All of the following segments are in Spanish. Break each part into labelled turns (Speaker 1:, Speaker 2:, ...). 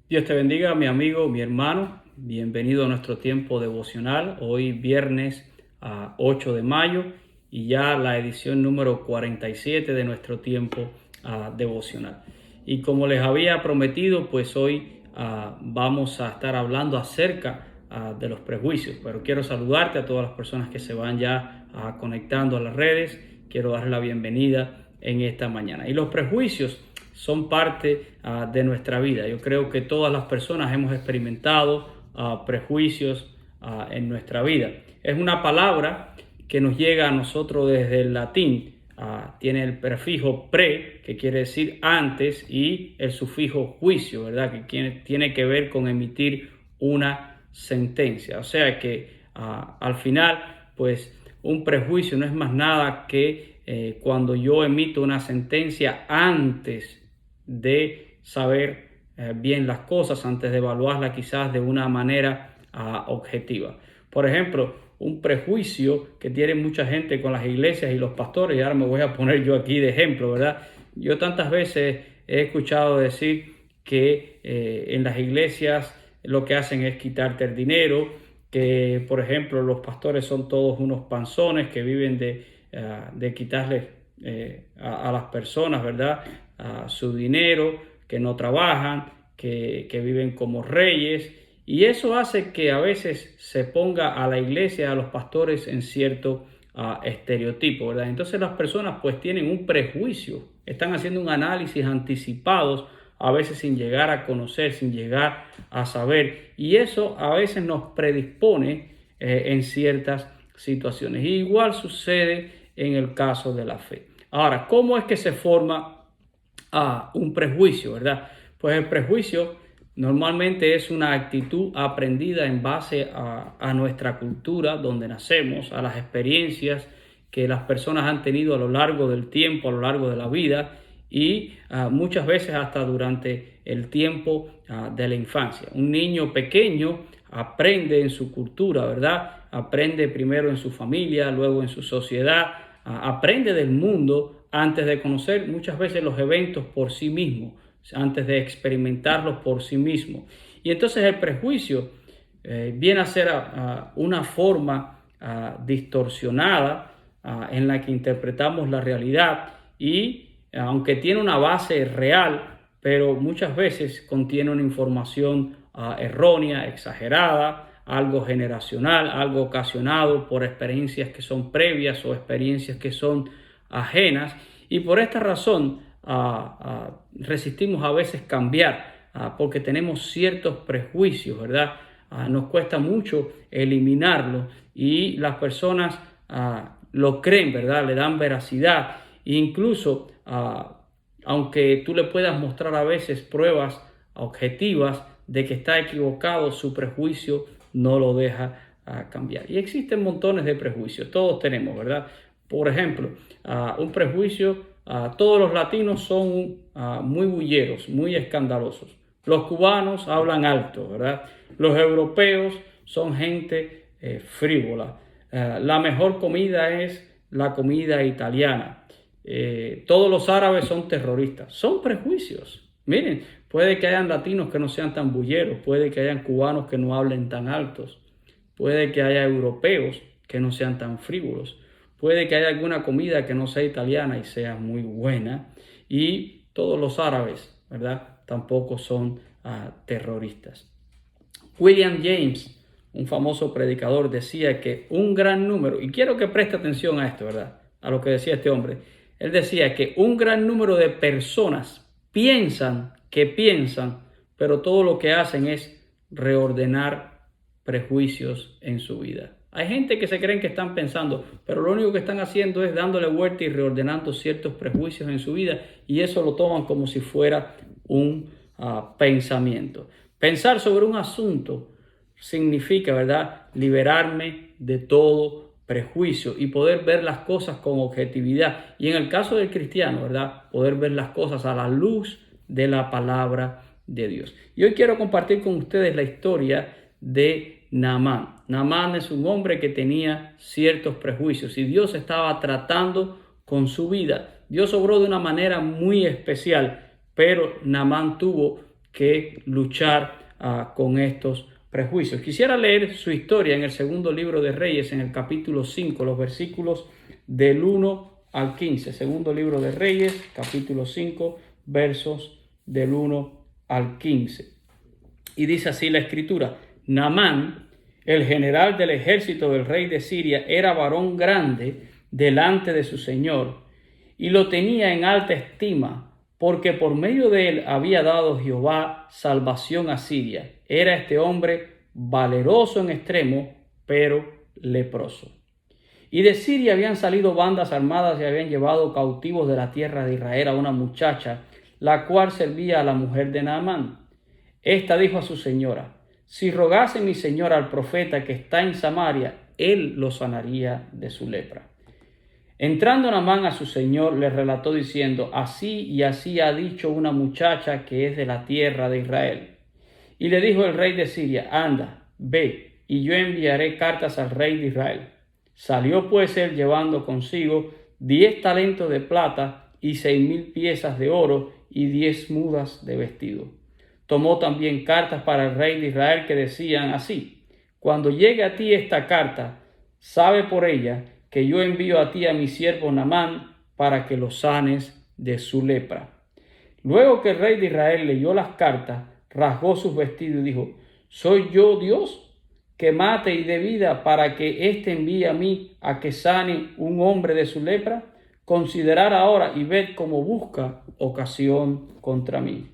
Speaker 1: Dios te bendiga, mi amigo, mi hermano. Bienvenido a nuestro tiempo devocional. Hoy viernes 8 de mayo y ya la edición número 47 de nuestro tiempo devocional. Y como les había prometido, pues hoy vamos a estar hablando acerca de los prejuicios. Pero quiero saludarte a todas las personas que se van ya conectando a las redes. Quiero darles la bienvenida en esta mañana. Y los prejuicios son parte de nuestra vida. Yo creo que todas las personas hemos experimentado prejuicios en nuestra vida. Es una palabra que nos llega a nosotros desde el latín. Tiene el prefijo pre, que quiere decir antes, y el sufijo juicio, ¿verdad? Que tiene que ver con emitir una sentencia. O sea que al final, pues un prejuicio no es más nada que cuando yo emito una sentencia antes de saber bien las cosas, antes de evaluarlas quizás de una manera objetiva. Por ejemplo, un prejuicio que tiene mucha gente con las iglesias y los pastores, y ahora me voy a poner yo aquí de ejemplo, ¿verdad? Yo tantas veces he escuchado decir que en las iglesias lo que hacen es quitarte el dinero, que por ejemplo los pastores son todos unos panzones que viven de quitarles a las personas, ¿verdad? Su dinero, que no trabajan, que viven como reyes. Y eso hace que a veces se ponga a la iglesia, a los pastores en cierto estereotipo, ¿verdad? Entonces las personas pues tienen un prejuicio, están haciendo un análisis anticipados, a veces sin llegar a conocer, sin llegar a saber. Y eso a veces nos predispone en ciertas situaciones. Y igual sucede en el caso de la fe. Ahora, ¿cómo es que se forma un prejuicio, verdad? Pues el prejuicio normalmente es una actitud aprendida en base a nuestra cultura, donde nacemos, a las experiencias que las personas han tenido a lo largo del tiempo, a lo largo de la vida y muchas veces hasta durante el tiempo de la infancia. Un niño pequeño aprende en su cultura, ¿verdad? Aprende primero en su familia, luego en su sociedad, aprende del mundo antes de conocer muchas veces los eventos por sí mismo, antes de experimentarlos por sí mismo. Y entonces el prejuicio viene a ser una forma distorsionada en la que interpretamos la realidad y aunque tiene una base real, pero muchas veces contiene una información errónea, exagerada, algo generacional, algo ocasionado por experiencias que son previas o experiencias que son ajenas. Y por esta razón resistimos a veces cambiar porque tenemos ciertos prejuicios, ¿verdad? Nos cuesta mucho eliminarlo y las personas lo creen, ¿verdad? Le dan veracidad. E incluso, aunque tú le puedas mostrar a veces pruebas objetivas de que está equivocado, su prejuicio no lo deja cambiar. Y existen montones de prejuicios, todos tenemos, ¿verdad? Por ejemplo, un prejuicio, todos los latinos son muy bulleros, muy escandalosos. Los cubanos hablan alto, ¿verdad? Los europeos son gente frívola. La mejor comida es la comida italiana. Todos los árabes son terroristas. Son prejuicios. Miren, puede que hayan latinos que no sean tan bulleros, puede que hayan cubanos que no hablen tan altos, puede que haya europeos que no sean tan frívolos, puede que haya alguna comida que no sea italiana y sea muy buena, y todos los árabes, ¿verdad? Tampoco son terroristas. William James, un famoso predicador, decía que un gran número, y quiero que preste atención a esto, ¿verdad? A lo que decía este hombre. Él decía que un gran número de personas piensan, pero todo lo que hacen es reordenar prejuicios en su vida. Hay gente que se creen que están pensando, pero lo único que están haciendo es dándole vuelta y reordenando ciertos prejuicios en su vida, y eso lo toman como si fuera un pensamiento. Pensar sobre un asunto significa, ¿verdad?, liberarme de todo prejuicio y poder ver las cosas con objetividad. Y en el caso del cristiano, ¿verdad?, poder ver las cosas a la luz de la palabra de Dios. Y hoy quiero compartir con ustedes la historia de Naamán. Naamán es un hombre que tenía ciertos prejuicios y Dios estaba tratando con su vida. Dios obró de una manera muy especial, pero Naamán tuvo que luchar con estos prejuicios. Quisiera leer su historia en el segundo libro de Reyes, en el capítulo 5, los versículos del 1 al 15. Segundo libro de Reyes, capítulo 5, versos del 1 al 15. Y dice así la escritura: Naamán, el general del ejército del rey de Siria, era varón grande delante de su señor, y lo tenía en alta estima, porque por medio de él había dado Jehová salvación a Siria. Era este hombre valeroso en extremo, pero leproso. Y de Siria habían salido bandas armadas y habían llevado cautivos de la tierra de Israel a una muchacha, la cual servía a la mujer de Naamán. Esta dijo a su señora: si rogase mi señor al profeta que está en Samaria, él lo sanaría de su lepra. Entrando Naamán a su señor, le relató diciendo: así y así ha dicho una muchacha que es de la tierra de Israel. Y le dijo el rey de Siria: anda, ve, y yo enviaré cartas al rey de Israel. Salió pues él llevando consigo 10 talentos de plata y 6,000 piezas de oro y 10 mudas de vestido. Tomó también cartas para el rey de Israel que decían así: cuando llegue a ti esta carta, sabe por ella que yo envío a ti a mi siervo Naamán para que lo sanes de su lepra. Luego que el rey de Israel leyó las cartas, rasgó sus vestidos y dijo: ¿soy yo Dios que mate y dé vida para que éste envíe a mí a que sane un hombre de su lepra? Considerad ahora y ved cómo busca ocasión contra mí.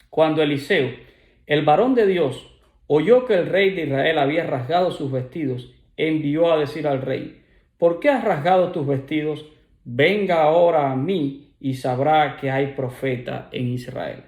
Speaker 1: Cuando Eliseo, el varón de Dios, oyó que el rey de Israel había rasgado sus vestidos, envió a decir al rey: ¿por qué has rasgado tus vestidos? Venga ahora a mí y sabrá que hay profeta en Israel.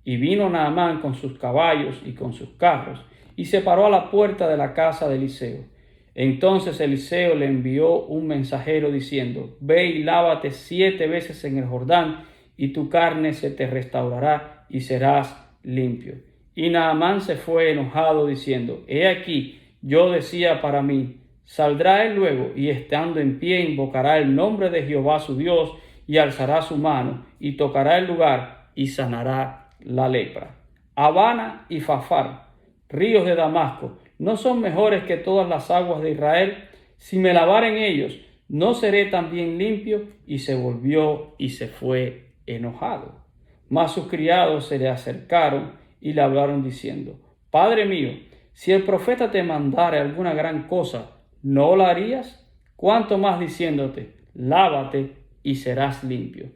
Speaker 1: Y vino Naamán con sus caballos y con sus carros, y se paró a la puerta de la casa de Eliseo. Entonces Eliseo le envió un mensajero diciendo: ve y lávate 7 veces en el Jordán, y tu carne se te restaurará y serás limpio. Y Naamán se fue enojado diciendo: he aquí, yo decía para mí: saldrá él luego, y estando en pie invocará el nombre de Jehová su Dios, y alzará su mano, y tocará el lugar, y sanará la lepra. Habana y Fafar, ríos de Damasco, ¿no son mejores que todas las aguas de Israel? Si me lavare en ellos, ¿no seré también limpio? Y se volvió y se fue enojado. Mas sus criados se le acercaron y le hablaron diciendo: Padre mío, si el profeta te mandare alguna gran cosa, ¿no la harías? Cuánto más diciéndote: lávate y serás limpio.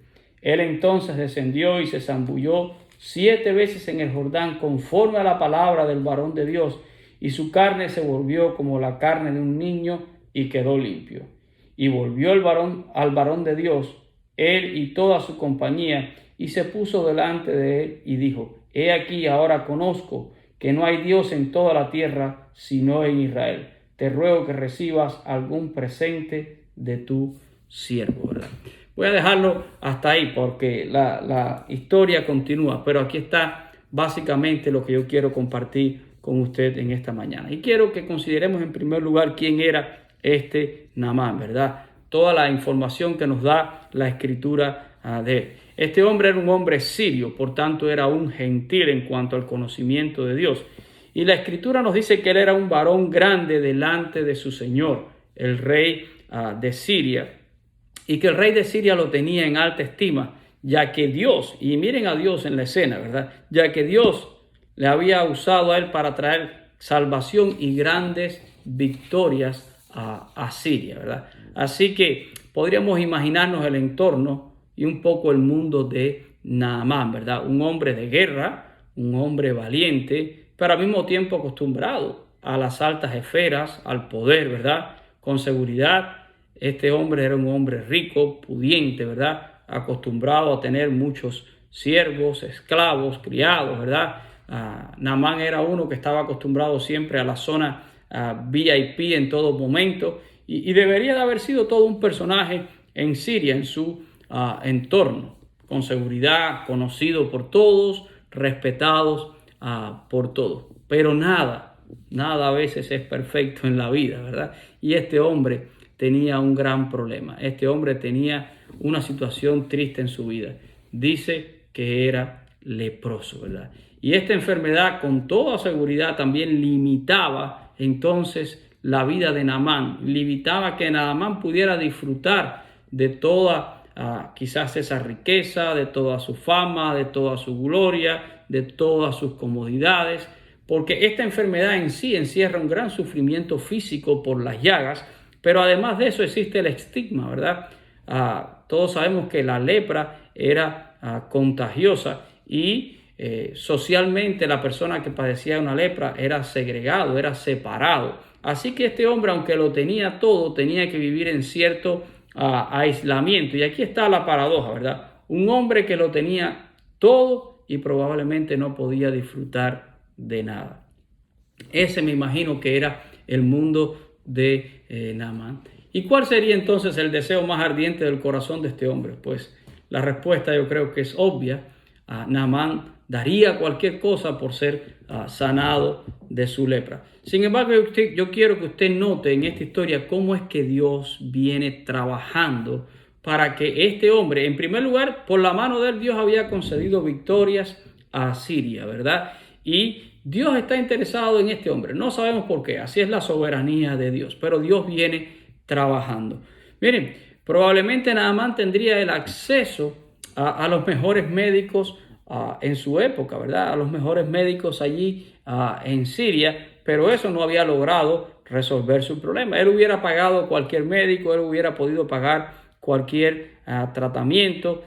Speaker 1: Él entonces descendió y se zambulló 7 veces en el Jordán conforme a la palabra del varón de Dios, y su carne se volvió como la carne de un niño y quedó limpio. Y volvió al varón de Dios, él y toda su compañía, y se puso delante de él y dijo: he aquí, ahora conozco que no hay Dios en toda la tierra sino en Israel. Te ruego que recibas algún presente de tu siervo, ¿verdad? Voy a dejarlo hasta ahí porque la historia continúa, pero aquí está básicamente lo que yo quiero compartir con usted en esta mañana. Y quiero que consideremos en primer lugar quién era este Naamán, ¿verdad? Toda la información que nos da la escritura de él. Este hombre era un hombre sirio, por tanto era un gentil en cuanto al conocimiento de Dios. Y la escritura nos dice que él era un varón grande delante de su señor, el rey de Siria, y que el rey de Siria lo tenía en alta estima, ya que Dios, y miren a Dios en la escena, ¿verdad? Ya que Dios le había usado a él para traer salvación y grandes victorias a Siria, ¿verdad? Así que podríamos imaginarnos el entorno y un poco el mundo de Naamán, ¿verdad? Un hombre de guerra, un hombre valiente, pero al mismo tiempo acostumbrado a las altas esferas, al poder, ¿verdad? Con seguridad, este hombre era un hombre rico, pudiente, ¿verdad? Acostumbrado a tener muchos siervos, esclavos, criados, ¿verdad? Naamán era uno que estaba acostumbrado siempre a la zona VIP en todo momento y debería de haber sido todo un personaje en Siria, en su entorno, con seguridad, conocido por todos, respetados por todos. Pero nada a veces es perfecto en la vida, ¿verdad? Y este hombre tenía un gran problema. Este hombre tenía una situación triste en su vida. Dice que era leproso, ¿verdad? Y esta enfermedad con toda seguridad también limitaba entonces la vida de Naamán, limitaba que Naamán pudiera disfrutar de toda quizás esa riqueza, de toda su fama, de toda su gloria, de todas sus comodidades, porque esta enfermedad en sí encierra un gran sufrimiento físico por las llagas, pero además de eso existe el estigma, ¿verdad? Todos sabemos que la lepra era contagiosa y socialmente la persona que padecía una lepra era segregado, era separado. Así que este hombre, aunque lo tenía todo, tenía que vivir en cierto aislamiento. Y aquí está la paradoja, ¿verdad? Un hombre que lo tenía todo y probablemente no podía disfrutar de nada. Ese me imagino que era el mundo de Naamán. ¿Y cuál sería entonces el deseo más ardiente del corazón de este hombre? Pues la respuesta yo creo que es obvia. Naamán daría cualquier cosa por ser sanado de su lepra. Sin embargo, yo quiero que usted note en esta historia cómo es que Dios viene trabajando para que este hombre, en primer lugar, por la mano de él, Dios había concedido victorias a Siria, ¿verdad? Y Dios está interesado en este hombre. No sabemos por qué, así es la soberanía de Dios, pero Dios viene trabajando. Miren, probablemente Naamán tendría el acceso a los mejores médicos en su época, ¿verdad? A los mejores médicos allí en Siria, pero eso no había logrado resolver su problema. Él hubiera pagado cualquier médico, él hubiera podido pagar cualquier tratamiento.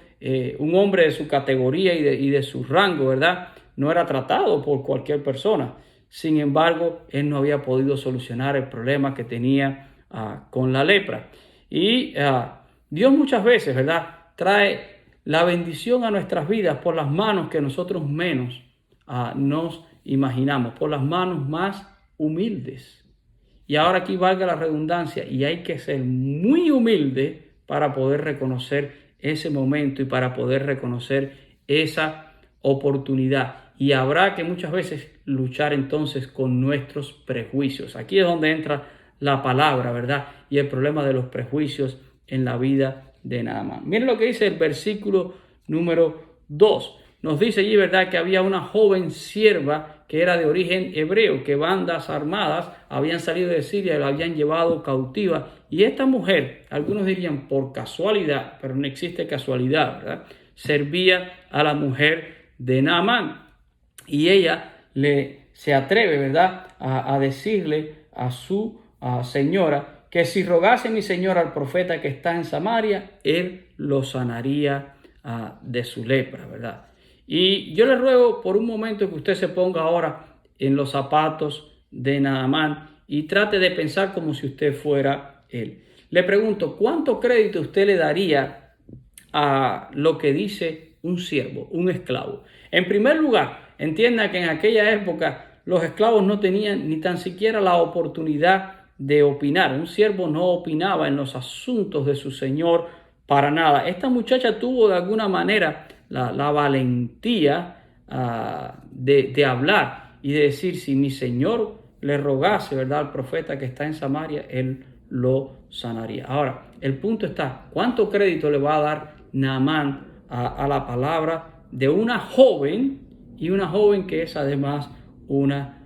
Speaker 1: Un hombre de su categoría y de su rango, ¿verdad? No era tratado por cualquier persona. Sin embargo, él no había podido solucionar el problema que tenía con la lepra. Y Dios muchas veces, ¿verdad?, trae la bendición a nuestras vidas por las manos que nosotros menos nos imaginamos, por las manos más humildes. Y ahora aquí valga la redundancia, y hay que ser muy humilde para poder reconocer ese momento y para poder reconocer esa oportunidad. Y habrá que muchas veces luchar entonces con nuestros prejuicios. Aquí es donde entra la palabra, ¿verdad? Y el problema de los prejuicios en la vida de Naamán. Miren lo que dice el versículo número 2. Nos dice allí, ¿verdad?, que había una joven sierva que era de origen hebreo, que bandas armadas habían salido de Siria y la habían llevado cautiva. Y esta mujer, algunos dirían por casualidad, pero no existe casualidad, ¿verdad?, servía a la mujer de Naamán. Y ella se atreve, ¿verdad?, a decirle a su señora que si rogase mi señor al profeta que está en Samaria, él lo sanaría de su lepra, ¿verdad? Y yo le ruego por un momento que usted se ponga ahora en los zapatos de Naamán y trate de pensar como si usted fuera él. Le pregunto, ¿cuánto crédito usted le daría a lo que dice un siervo, un esclavo? En primer lugar, entienda que en aquella época los esclavos no tenían ni tan siquiera la oportunidad de opinar. Un siervo no opinaba en los asuntos de su señor para nada. Esta muchacha tuvo de alguna manera la valentía de hablar y de decir, si mi señor le rogase, ¿verdad?, al profeta que está en Samaria, él lo sanaría. Ahora, el punto está, ¿cuánto crédito le va a dar Naamán a la palabra de una joven, y una joven que es además una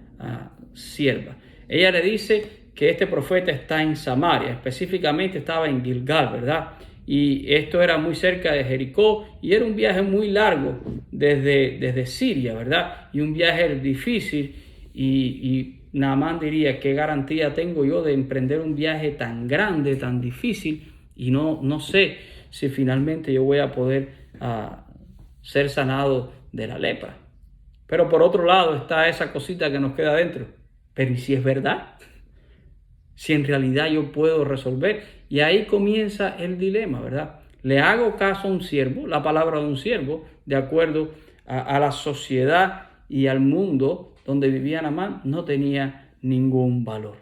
Speaker 1: sierva? Ella le dice que este profeta está en Samaria, específicamente estaba en Gilgal, ¿verdad? Y esto era muy cerca de Jericó y era un viaje muy largo desde Siria, ¿verdad? Y un viaje difícil y Naamán diría, ¿qué garantía tengo yo de emprender un viaje tan grande, tan difícil? Y no sé si finalmente yo voy a poder ser sanado de la lepra. Pero por otro lado está esa cosita que nos queda adentro. Pero ¿y si es verdad? Si en realidad yo puedo resolver. Y ahí comienza el dilema, ¿verdad? Le hago caso a un siervo, la palabra de un siervo, de acuerdo a la sociedad y al mundo donde vivía Naamán, no tenía ningún valor.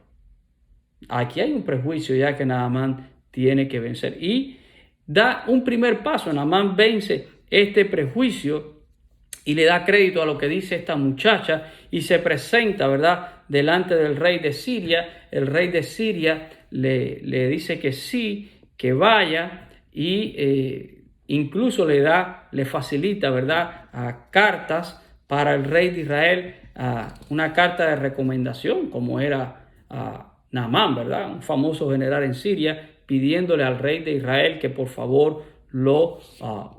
Speaker 1: Aquí hay un prejuicio ya que Naamán tiene que vencer. Y da un primer paso. Naamán vence este prejuicio y le da crédito a lo que dice esta muchacha y se presenta, ¿verdad?, delante del rey de Siria. El rey de Siria le dice que sí, que vaya, y incluso le facilita, ¿verdad?, cartas para el rey de Israel, una carta de recomendación, como era Naamán, ¿verdad?, un famoso general en Siria, pidiéndole al rey de Israel que por favor lo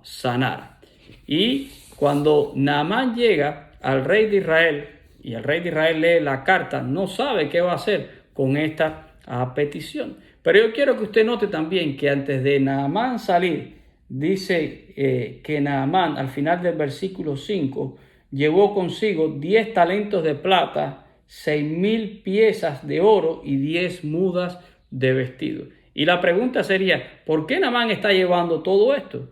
Speaker 1: sanara. Y cuando Naamán llega al rey de Israel, y el rey de Israel lee la carta, no sabe qué va a hacer con esta petición. Pero yo quiero que usted note también que antes de Naamán salir, dice que Naamán, al final del versículo 5, llevó consigo 10 talentos de plata, 6,000 piezas de oro y 10 mudas de vestido. Y la pregunta sería, ¿por qué Naamán está llevando todo esto?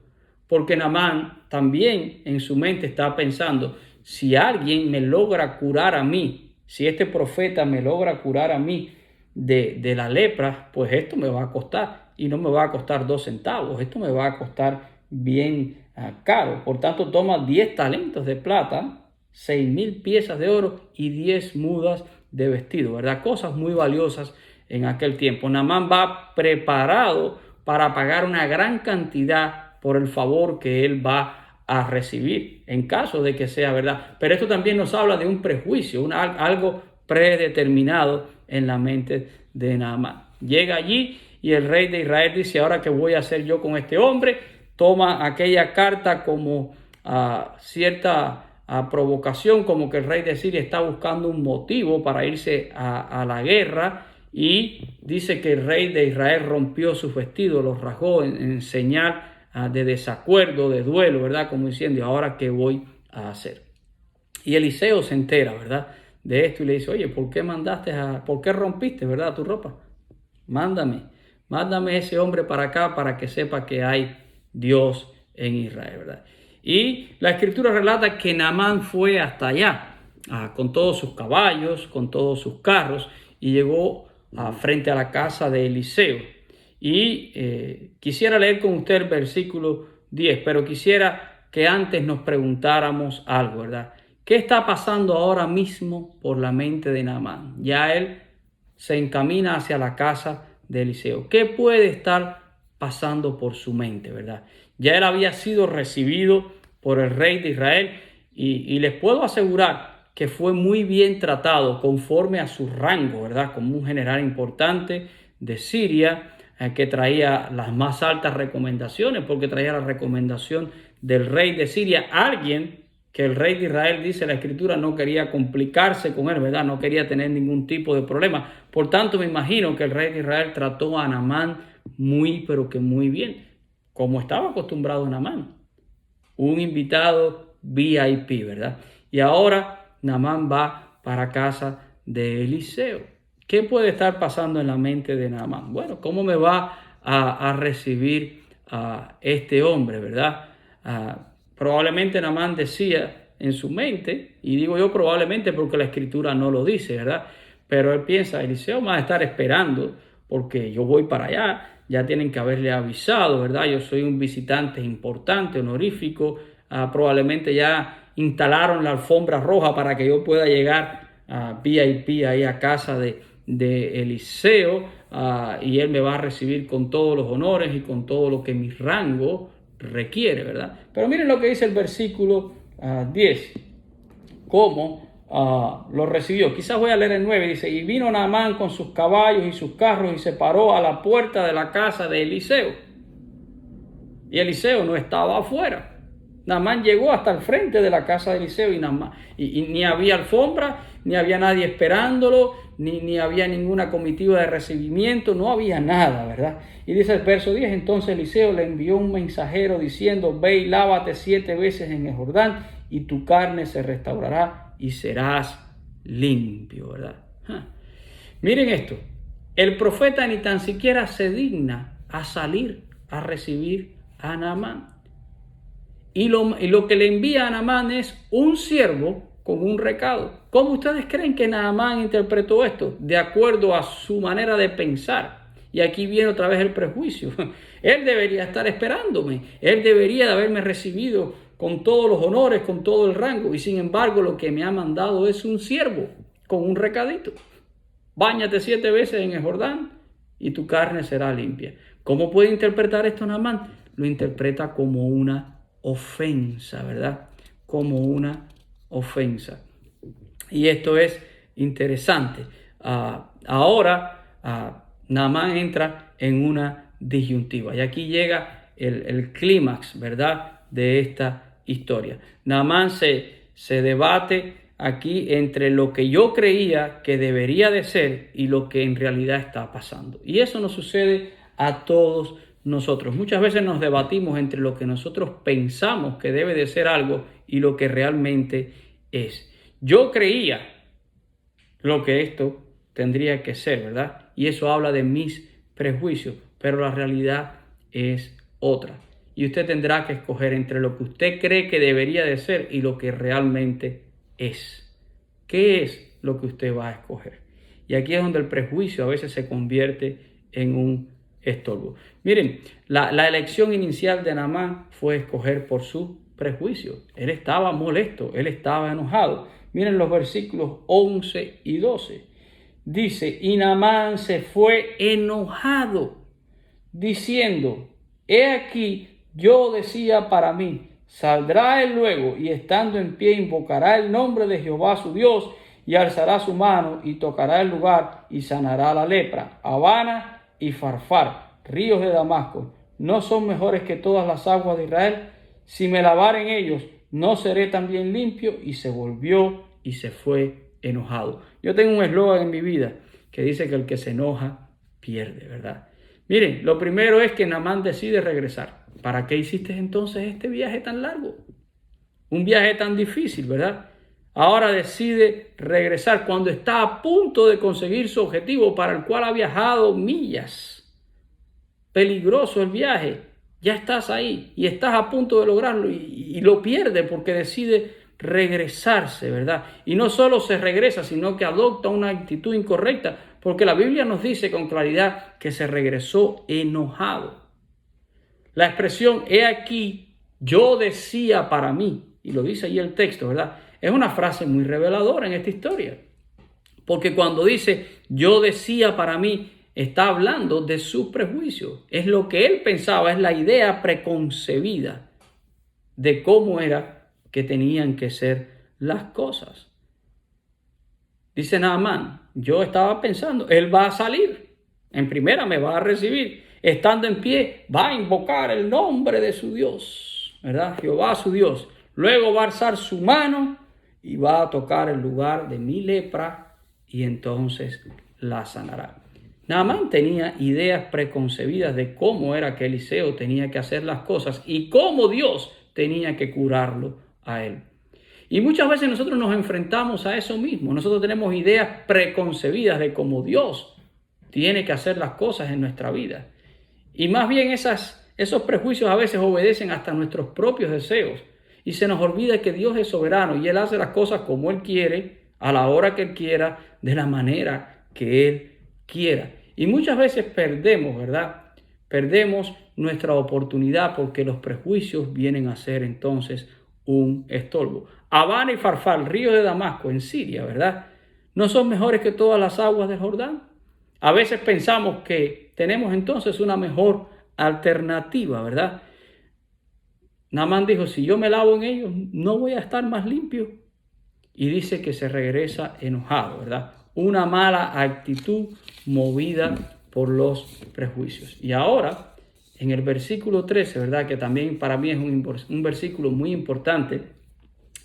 Speaker 1: Porque Naamán también en su mente está pensando, si alguien me logra curar a mí, si este profeta me logra curar a mí de la lepra, pues esto me va a costar, y no me va a costar 2 centavos, esto me va a costar bien caro. Por tanto, toma 10 talentos de plata, 6,000 piezas de oro y 10 mudas de vestido, ¿verdad? Cosas muy valiosas en aquel tiempo. Naamán va preparado para pagar una gran cantidad por el favor que él va a recibir, en caso de que sea verdad. Pero esto también nos habla de un prejuicio, algo predeterminado en la mente de Naamán. Llega allí y el rey de Israel dice, ¿ahora qué voy a hacer yo con este hombre? Toma aquella carta como cierta provocación, como que el rey de Siria está buscando un motivo para irse a la guerra, y dice que el rey de Israel rompió sus vestidos, los rasgó en señal de desacuerdo, de duelo, ¿verdad? Como diciendo, ¿ahora qué voy a hacer? Y Eliseo se entera, ¿verdad?, de esto y le dice, oye, ¿por qué rompiste, ¿verdad?, tu ropa? Mándame ese hombre para acá para que sepa que hay Dios en Israel, ¿verdad? Y la escritura relata que Naamán fue hasta allá, con todos sus caballos, con todos sus carros, y llegó frente a la casa de Eliseo. Y quisiera leer con usted el versículo 10, pero quisiera que antes nos preguntáramos algo, ¿verdad? ¿Qué está pasando ahora mismo por la mente de Naamán? Ya él se encamina hacia la casa de Eliseo. ¿Qué puede estar pasando por su mente, verdad? Ya él había sido recibido por el rey de Israel y les puedo asegurar que fue muy bien tratado conforme a su rango, ¿verdad? Como un general importante de Siria, que traía las más altas recomendaciones, porque traía la recomendación del rey de Siria, alguien que el rey de Israel, dice la escritura, no quería complicarse con él, ¿verdad? No quería tener ningún tipo de problema. Por tanto, me imagino que el rey de Israel trató a Naamán muy, pero que muy bien, como estaba acostumbrado Naamán, un invitado VIP, ¿verdad? Y ahora Naamán va para casa de Eliseo. ¿Qué puede estar pasando en la mente de Naamán? Bueno, ¿cómo me va a recibir a este hombre, verdad? Probablemente Naamán decía en su mente, y digo yo probablemente porque la escritura no lo dice, ¿verdad? Pero él piensa, Eliseo va a estar esperando porque yo voy para allá, ya tienen que haberle avisado, ¿verdad? Yo soy un visitante importante, honorífico, probablemente ya instalaron la alfombra roja para que yo pueda llegar a VIP ahí a casa de Eliseo, y él me va a recibir con todos los honores y con todo lo que mi rango requiere, ¿verdad? Pero miren lo que dice el versículo 10, cómo lo recibió. Quizás voy a leer el 9, dice, y vino Naamán con sus caballos y sus carros y se paró a la puerta de la casa de Eliseo. Y Eliseo no estaba afuera. Naamán llegó hasta el frente de la casa de Eliseo y ni había alfombra, ni había nadie esperándolo, ni había ninguna comitiva de recibimiento, no había nada, ¿verdad? Y dice el verso 10, entonces Eliseo le envió un mensajero diciendo, ve y lávate 7 veces en el Jordán y tu carne se restaurará y serás limpio, ¿verdad? Miren esto, el profeta ni tan siquiera se digna a salir a recibir a Naamán. Y lo que le envía a Naamán es un siervo con un recado. ¿Cómo ustedes creen que Naamán interpretó esto? De acuerdo a su manera de pensar. Y aquí viene otra vez el prejuicio. Él debería estar esperándome. Él debería de haberme recibido con todos los honores, con todo el rango. Y sin embargo, lo que me ha mandado es un siervo con un recadito. Báñate 7 veces en el Jordán y tu carne será limpia. ¿Cómo puede interpretar esto Naamán? lo interpreta como una ofensa, ¿verdad? Como una ofensa. Y esto es interesante. Ahora Naamán entra en una disyuntiva. Y aquí llega el clímax, ¿verdad?, de esta historia. Naamán se debate aquí entre lo que yo creía que debería de ser y lo que en realidad está pasando. Y eso nos sucede a todos nosotros. Muchas veces nos debatimos entre lo que nosotros pensamos que debe de ser algo y lo que realmente es. Yo creía lo que esto tendría que ser, ¿verdad? Y eso habla de mis prejuicios, pero la realidad es otra. Y usted tendrá que escoger entre lo que usted cree que debería de ser y lo que realmente es. ¿Qué es lo que usted va a escoger? Y aquí es donde el prejuicio a veces se convierte en un estorbo. Miren, la elección inicial de Naamán fue escoger por su prejuicio. Él estaba molesto, él estaba enojado. Miren los versículos 11 y 12. Dice, y Naamán se fue enojado, diciendo, he aquí, yo decía para mí, saldrá él luego y estando en pie invocará el nombre de Jehová su Dios y alzará su mano y tocará el lugar y sanará la lepra. Habana y Farfar, ríos de Damasco, ¿no son mejores que todas las aguas de Israel? Si me lavaren ellos, ¿no seré también limpio? Y se volvió y se fue enojado. Yo tengo un eslogan en mi vida que dice que el que se enoja pierde, ¿verdad? Miren, lo primero es que Naamán decide regresar. ¿Para qué hiciste entonces este viaje tan largo? Un viaje tan difícil, ¿verdad? Ahora decide regresar cuando está a punto de conseguir su objetivo para el cual ha viajado millas. Peligroso el viaje. Ya estás ahí y estás a punto de lograrlo y lo pierde porque decide regresarse, ¿verdad? Y no solo se regresa, sino que adopta una actitud incorrecta, porque la Biblia nos dice con claridad que se regresó enojado. La expresión, he aquí, yo decía para mí, y lo dice ahí el texto, ¿verdad? Es una frase muy reveladora en esta historia, porque cuando dice, yo decía para mí, está hablando de sus prejuicios. Es lo que él pensaba, es la idea preconcebida de cómo era que tenían que ser las cosas. Dice Naamán, yo estaba pensando, él va a salir, en primera me va a recibir, estando en pie va a invocar el nombre de su Dios, ¿verdad? Jehová su Dios. Luego va a alzar su mano y va a tocar el lugar de mi lepra y entonces la sanará. Naamán tenía ideas preconcebidas de cómo era que Eliseo tenía que hacer las cosas y cómo Dios tenía que curarlo a él. Y muchas veces nosotros nos enfrentamos a eso mismo. Nosotros tenemos ideas preconcebidas de cómo Dios tiene que hacer las cosas en nuestra vida. Y más bien esos prejuicios a veces obedecen hasta nuestros propios deseos. Y se nos olvida que Dios es soberano y Él hace las cosas como Él quiere, a la hora que Él quiera, de la manera que Él quiera. Y muchas veces perdemos, ¿verdad? Perdemos nuestra oportunidad porque los prejuicios vienen a ser entonces un estorbo. Habana y Farfar, río de Damasco en Siria, ¿verdad? ¿No son mejores que todas las aguas del Jordán? A veces pensamos que tenemos entonces una mejor alternativa, ¿verdad? Naamán dijo, si yo me lavo en ellos, no voy a estar más limpio. Y dice que se regresa enojado, ¿verdad? Una mala actitud movida por los prejuicios. Y ahora, en el versículo 13, ¿verdad? Que también para mí es un versículo muy importante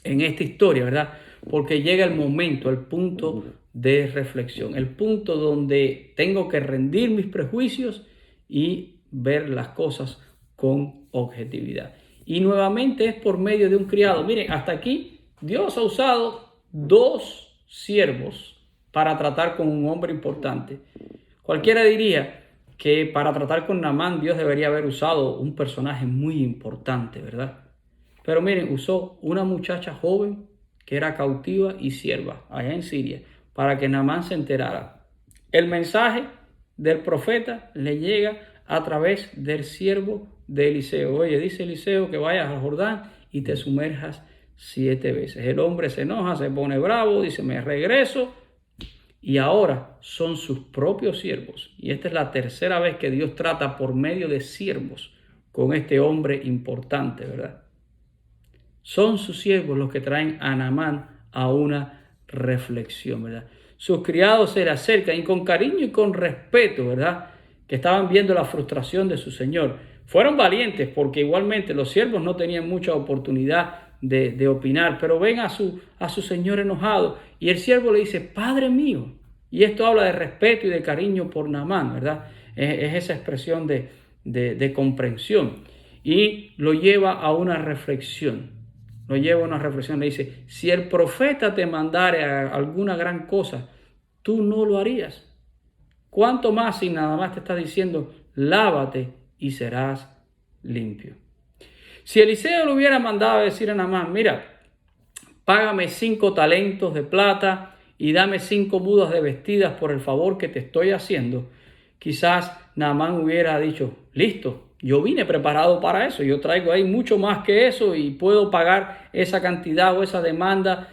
Speaker 1: en esta historia, ¿verdad? Porque llega el momento, el punto de reflexión, el punto donde tengo que rendir mis prejuicios y ver las cosas con objetividad. Y nuevamente es por medio de un criado. Miren, hasta aquí Dios ha usado 2 siervos para tratar con un hombre importante. Cualquiera diría que para tratar con Naamán Dios debería haber usado un personaje muy importante, ¿verdad? Pero miren, usó una muchacha joven que era cautiva y sierva allá en Siria para que Naamán se enterara. El mensaje del profeta le llega a través del siervo de Eliseo. Oye, dice Eliseo que vayas al Jordán y te sumerjas 7 veces. El hombre se enoja, se pone bravo, dice, me regreso. Y ahora son sus propios siervos. Y esta es la tercera vez que Dios trata por medio de siervos con este hombre importante, ¿verdad? Son sus siervos los que traen a Naamán a una reflexión, ¿verdad? Sus criados se le acercan y con cariño y con respeto, ¿verdad? Que estaban viendo la frustración de su señor. Fueron valientes porque igualmente los siervos no tenían mucha oportunidad de opinar, pero ven a su señor enojado y el siervo le dice, Padre mío. Y esto habla de respeto y de cariño por Naamán, ¿verdad? Es esa expresión de comprensión y lo lleva a una reflexión. Lo lleva a una reflexión, le dice, si el profeta te mandare a alguna gran cosa, tú no lo harías. ¿Cuánto más si nada más te está diciendo, lávate y serás limpio? Si Eliseo le hubiera mandado a decir a Naamán, mira, págame 5 talentos de plata y dame 5 mudas de vestidas por el favor que te estoy haciendo, quizás Naamán hubiera dicho, listo, yo vine preparado para eso, yo traigo ahí mucho más que eso y puedo pagar esa cantidad o esa demanda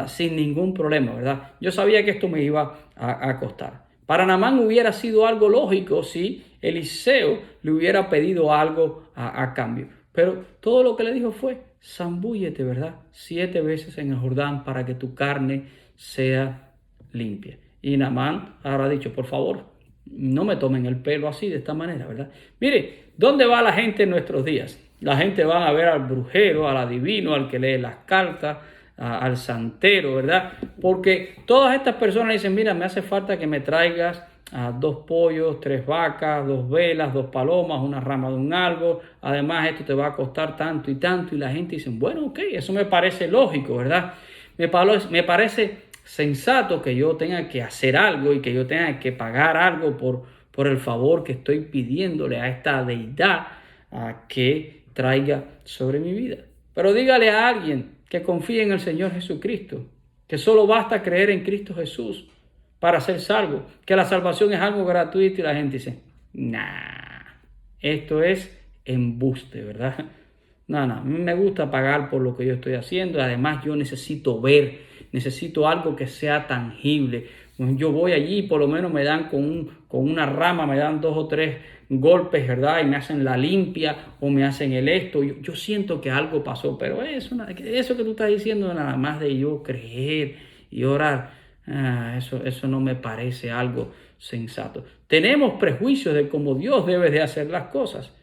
Speaker 1: sin ningún problema, ¿verdad? Yo sabía que esto me iba a costar. Para Naamán hubiera sido algo lógico si Eliseo le hubiera pedido algo a cambio. Pero todo lo que le dijo fue, zambúllete, ¿verdad? 7 veces en el Jordán para que tu carne sea limpia. Y Naamán habrá dicho, por favor, no me tomen el pelo así, de esta manera, ¿verdad? Mire, ¿dónde va la gente en nuestros días? La gente va a ver al brujero, al adivino, al que lee las cartas, al santero, ¿verdad? Porque todas estas personas dicen, mira, me hace falta que me traigas 2 pollos, 3 vacas, 2 velas, 2 palomas, una rama de un árbol. Además, esto te va a costar tanto y tanto. Y la gente dice, bueno, ok, eso me parece lógico, ¿verdad? Me parece sensato que yo tenga que hacer algo y que yo tenga que pagar algo por el favor que estoy pidiéndole a esta deidad que traiga sobre mi vida. Pero dígale a alguien que confíe en el Señor Jesucristo, que solo basta creer en Cristo Jesús para ser salvo, que la salvación es algo gratuito y la gente dice, nah, esto es embuste, ¿verdad? No, a mí me gusta pagar por lo que yo estoy haciendo. Además, yo necesito necesito algo que sea tangible. Yo voy allí y por lo menos me dan con una rama, me dan 2 o 3 golpes, ¿verdad? Y me hacen la limpia o me hacen el esto. Yo siento que algo pasó, pero eso que tú estás diciendo nada más de yo creer y orar, eso no me parece algo sensato. Tenemos prejuicios de cómo Dios debe de hacer las cosas.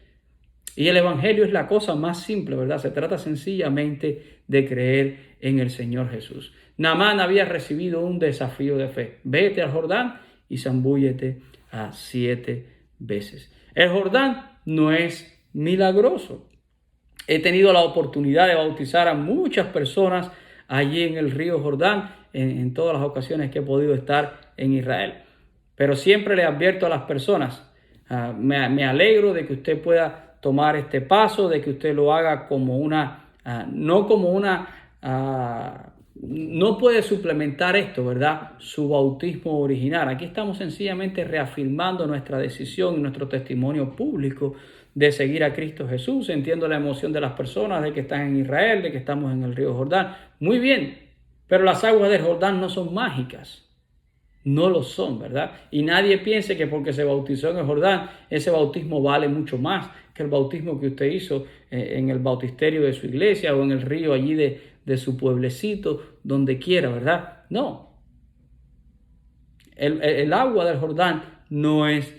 Speaker 1: Y el evangelio es la cosa más simple, ¿verdad? Se trata sencillamente de creer en el Señor Jesús. Naamán había recibido un desafío de fe. Vete al Jordán y zambúllete 7 veces. El Jordán no es milagroso. He tenido la oportunidad de bautizar a muchas personas allí en el río Jordán, en todas las ocasiones que he podido estar en Israel. Pero siempre le advierto a las personas, me alegro de que usted pueda tomar este paso, de que usted lo haga como no puede suplementar esto, ¿verdad? Su bautismo original. Aquí estamos sencillamente reafirmando nuestra decisión y nuestro testimonio público de seguir a Cristo Jesús. Entiendo la emoción de las personas de que están en Israel, de que estamos en el río Jordán. Muy bien, pero las aguas del Jordán no son mágicas. No lo son, ¿verdad? Y nadie piense que porque se bautizó en el Jordán, ese bautismo vale mucho más que el bautismo que usted hizo en el bautisterio de su iglesia o en el río allí de su pueblecito, donde quiera, ¿verdad? No. El agua del Jordán no es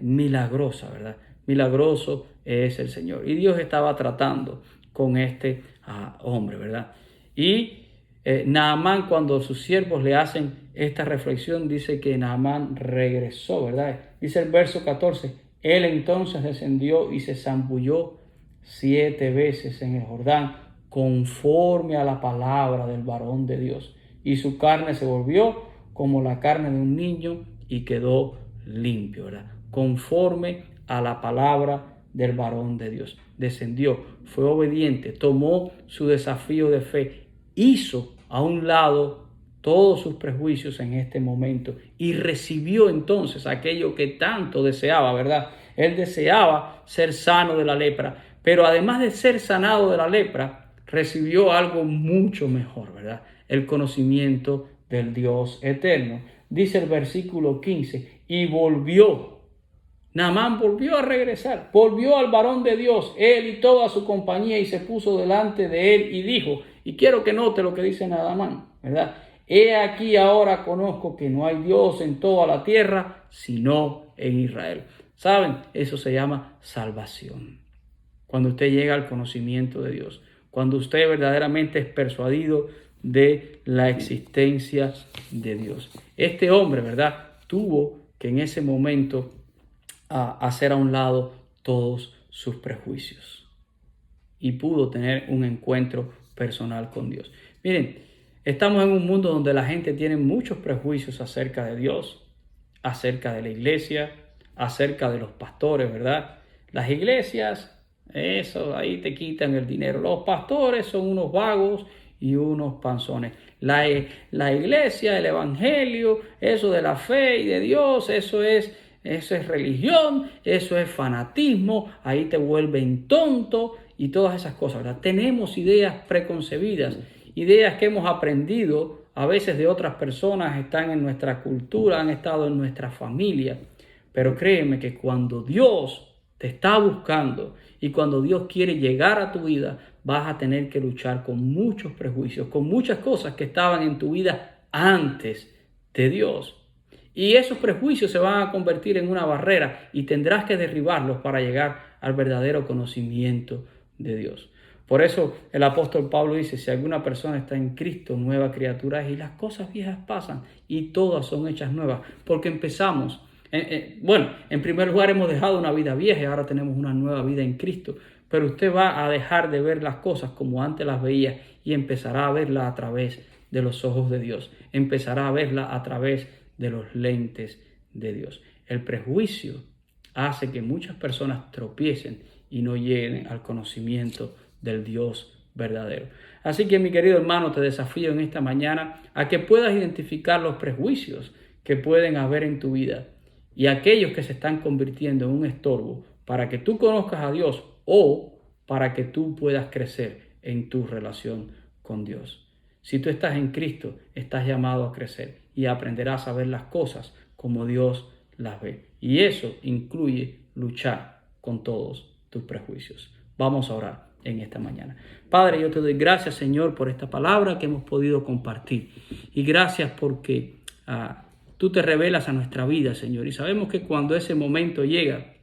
Speaker 1: milagrosa, ¿verdad? Milagroso es el Señor. Y Dios estaba tratando con este hombre, ¿verdad? Y Naamán, cuando sus siervos le hacen esta reflexión, dice que Naamán regresó, ¿verdad? Dice el verso 14, él entonces descendió y se zambulló 7 veces en el Jordán, conforme a la palabra del varón de Dios. Y su carne se volvió como la carne de un niño y quedó limpio, ¿verdad? Conforme a la palabra del varón de Dios. Descendió, fue obediente, tomó su desafío de fe, hizo a un lado todos sus prejuicios en este momento y recibió entonces aquello que tanto deseaba, ¿verdad? Él deseaba ser sano de la lepra, pero además de ser sanado de la lepra, recibió algo mucho mejor, ¿verdad? El conocimiento del Dios eterno. Dice el versículo 15, y volvió Naamán volvió a regresar, volvió al varón de Dios, él y toda su compañía, y se puso delante de él y dijo, y quiero que note lo que dice Naamán, ¿verdad? He aquí ahora conozco que no hay Dios en toda la tierra, sino en Israel. ¿Saben? Eso se llama salvación. Cuando usted llega al conocimiento de Dios, cuando usted verdaderamente es persuadido de la existencia de Dios. Este hombre, ¿verdad? Tuvo que en ese momento hacer a un lado todos sus prejuicios y pudo tener un encuentro personal con Dios. Miren, estamos en un mundo donde la gente tiene muchos prejuicios acerca de Dios, acerca de la iglesia, acerca de los pastores, ¿verdad? Las iglesias, eso, ahí te quitan el dinero. Los pastores son unos vagos y unos panzones. La iglesia, el evangelio, eso de la fe y de Dios, eso es religión, eso es fanatismo, ahí te vuelven tonto y todas esas cosas, ¿verdad? Tenemos ideas preconcebidas, ideas que hemos aprendido a veces de otras personas, están en nuestra cultura, han estado en nuestra familia, pero créeme que cuando Dios te está buscando y cuando Dios quiere llegar a tu vida, vas a tener que luchar con muchos prejuicios, con muchas cosas que estaban en tu vida antes de Dios. Y esos prejuicios se van a convertir en una barrera y tendrás que derribarlos para llegar al verdadero conocimiento de Dios. Por eso el apóstol Pablo dice, si alguna persona está en Cristo, nueva criatura es, y las cosas viejas pasan y todas son hechas nuevas, porque empezamos. En primer lugar hemos dejado una vida vieja y ahora tenemos una nueva vida en Cristo, pero usted va a dejar de ver las cosas como antes las veía y empezará a verlas a través de los ojos de Dios, empezará a verlas a través de los lentes de Dios. El prejuicio hace que muchas personas tropiecen y no lleguen al conocimiento del Dios verdadero. Así que, mi querido hermano, te desafío en esta mañana a que puedas identificar los prejuicios que pueden haber en tu vida y aquellos que se están convirtiendo en un estorbo para que tú conozcas a Dios o para que tú puedas crecer en tu relación con Dios. Si tú estás en Cristo, estás llamado a crecer y aprenderás a ver las cosas como Dios las ve. Y eso incluye luchar con todos tus prejuicios. Vamos a orar en esta mañana. Padre, yo te doy gracias, Señor, por esta palabra que hemos podido compartir. Y gracias porque tú te revelas a nuestra vida, Señor. Y sabemos que cuando ese momento llega,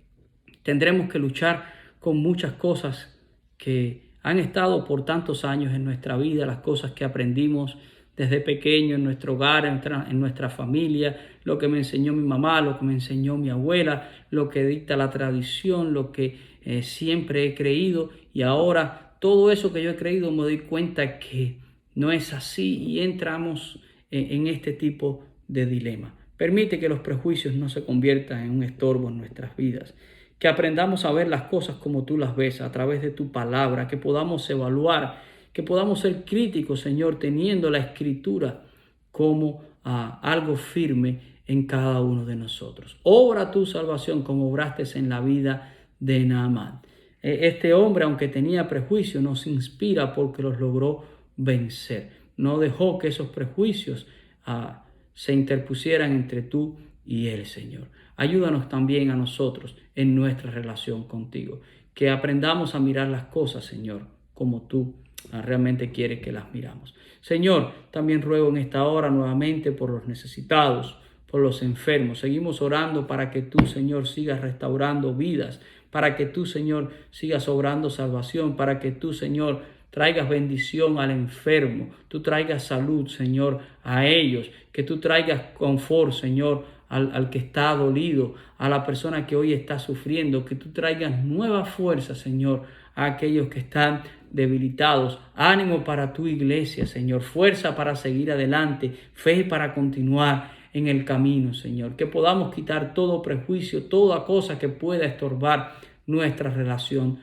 Speaker 1: tendremos que luchar con muchas cosas que han estado por tantos años en nuestra vida, las cosas que aprendimos desde pequeño en nuestro hogar, en nuestra familia, lo que me enseñó mi mamá, lo que me enseñó mi abuela, lo que dicta la tradición, lo que siempre he creído, y ahora todo eso que yo he creído me doy cuenta que no es así y entramos en este tipo de dilema. Permite que los prejuicios no se conviertan en un estorbo en nuestras vidas, que aprendamos a ver las cosas como tú las ves a través de tu palabra, que podamos evaluar, que podamos ser críticos, Señor, teniendo la Escritura como algo firme en cada uno de nosotros. Obra tu salvación como obraste en la vida de Naamán. Este hombre, aunque tenía prejuicios, nos inspira porque los logró vencer. No dejó que esos prejuicios se interpusieran entre tú y él, Señor. Ayúdanos también a nosotros en nuestra relación contigo. Que aprendamos a mirar las cosas, Señor, como tú realmente quieres que las miramos. Señor, también ruego en esta hora nuevamente por los necesitados, por los enfermos. Seguimos orando para que tú, Señor, sigas restaurando vidas, para que tú, Señor, sigas obrando salvación, para que tú, Señor, traigas bendición al enfermo, tú traigas salud, Señor, a ellos, que tú traigas confort, Señor, al que está dolido, a la persona que hoy está sufriendo, que tú traigas nueva fuerza, Señor, a aquellos que están debilitados. Ánimo para tu iglesia, Señor, fuerza para seguir adelante, fe para continuar en el camino, Señor, que podamos quitar todo prejuicio, toda cosa que pueda estorbar nuestra relación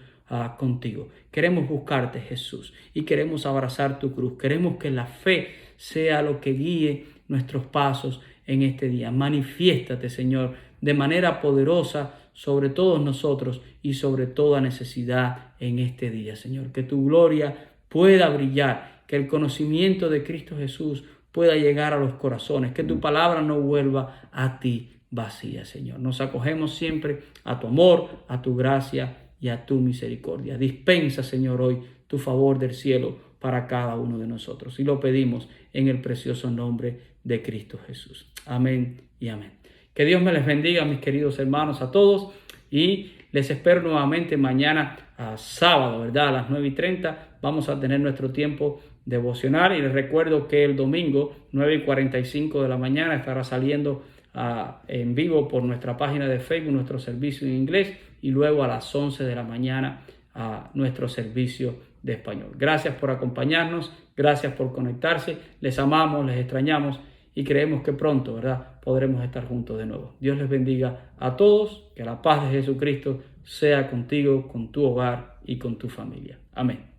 Speaker 1: contigo. Queremos buscarte, Jesús, y queremos abrazar tu cruz. Queremos que la fe sea lo que guíe nuestros pasos en este día. Manifiéstate, Señor, de manera poderosa sobre todos nosotros y sobre toda necesidad en este día, Señor. Que tu gloria pueda brillar, que el conocimiento de Cristo Jesús pueda llegar a los corazones, que tu palabra no vuelva a ti vacía, Señor. Nos acogemos siempre a tu amor, a tu gracia y a tu misericordia. Dispensa, Señor, hoy tu favor del cielo para cada uno de nosotros. Y lo pedimos en el precioso nombre de Cristo Jesús. Amén y amén. Que Dios me les bendiga, mis queridos hermanos, a todos. Y les espero nuevamente mañana a sábado, ¿verdad? A las 9:30 vamos a tener nuestro tiempo devocional. Y les recuerdo que el domingo, 9:45 de la mañana, estará saliendo en vivo por nuestra página de Facebook nuestro servicio en inglés, y luego a las 11 de la mañana a nuestro servicio de español. Gracias por acompañarnos, gracias por conectarse, les amamos, les extrañamos y creemos que pronto, ¿verdad?, podremos estar juntos de nuevo. Dios les bendiga a todos, que la paz de Jesucristo sea contigo, con tu hogar y con tu familia. Amén.